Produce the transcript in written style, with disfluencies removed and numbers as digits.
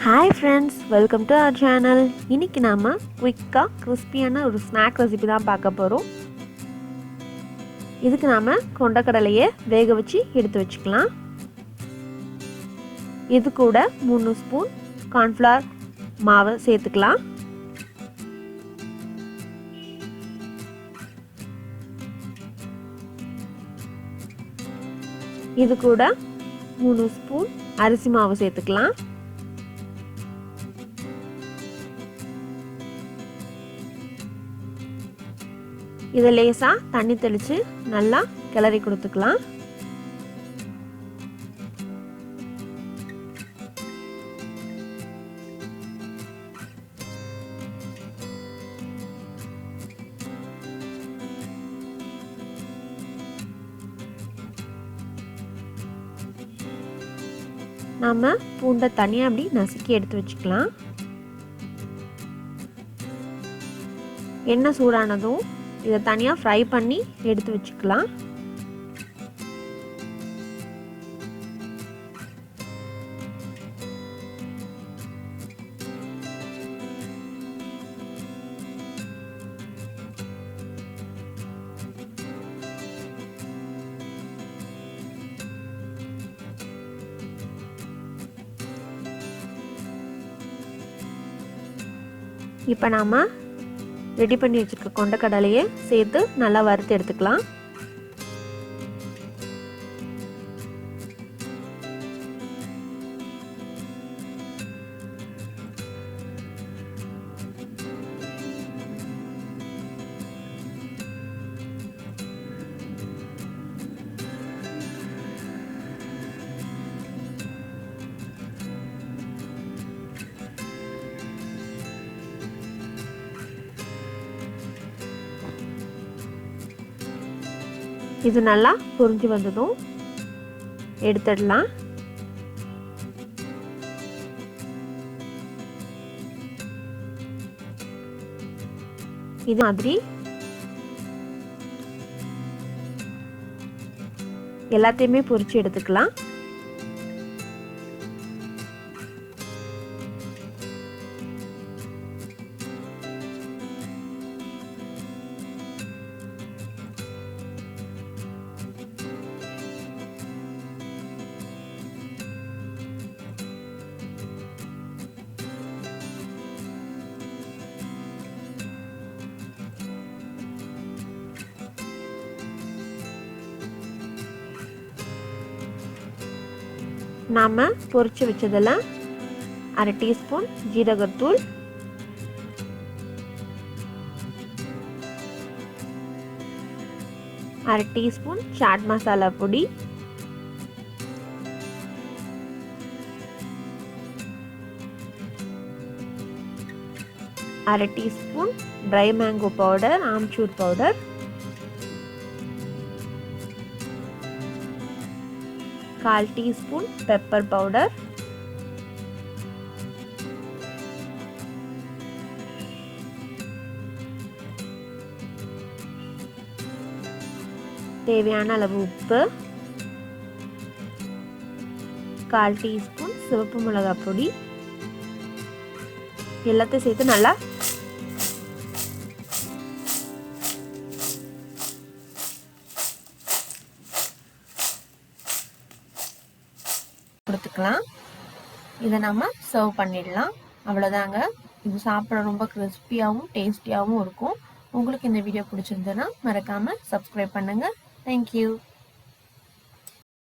Hi friends, welcome to our channel. இன்னைக்கு நாம குயிக்கா கிறிஸ்பியான ஒரு ஸ்நாக் ரெசிபி தான் பார்க்க போறோம். இதுக்கு நாம கொண்டக்கடலையை வேக வச்சு எடுத்து வச்சுக்கலாம். இது கூட 3 ஸ்பூன் cornflour மாவு சேர்த்துக்கலாம். இது கூட 3 ஸ்பூன் அரிசி மாவு சேர்த்துக்கலாம். இதை லேசா தண்ணி தெளிச்சு நல்லா கிளறி கொடுத்துக்கலாம். நாம பூண்டை தனியா அப்படி நசுக்கி எடுத்து வச்சுக்கலாம். எண்ணெய் சூடானதும் இதை தனியாக ஃப்ரை பண்ணி எடுத்து வச்சுக்கலாம். இப்போ நாம ரெடி பண்ணி வச்சிருக்க கொண்டக்கடலையை சேர்த்து நல்லா வறுத்து எடுத்துக்கலாம். இது நல்லா பொரிஞ்சு வந்ததும் எடுத்துடலாம். இது மாதிரி எல்லாத்தையுமே பொரிச்சு எடுத்துக்கலாம். நாம பொரிச்சு வச்சதுல 1/2 டீஸ்பூன் ஜீரகத்தூள், 1/2 டீஸ்பூன் சாட் மசாலா பொடி, 1/2 teaspoon dry mango powder, amchur powder, கால் டீஸ்பூன் பெப்பர் பவுடர், தேவையான அளவு உப்பு, கால் டீஸ்பூன் சிவப்பு மிளகாய் பொடி, எல்லாத்தையும் சேர்த்து நல்லா கொடுத்துக்கலாம். இதை நம்ம சர்வ் பண்ணிடலாம். அவ்வளோதாங்க. இது சாப்பிட ரொம்ப கிறிஸ்பியாகவும் டேஸ்டியாகவும் இருக்கும். உங்களுக்கு இந்த வீடியோ பிடிச்சிருந்ததுன்னா மறக்காம சப்ஸ்கிரைப் பண்ணுங்க. தேங்க்யூ.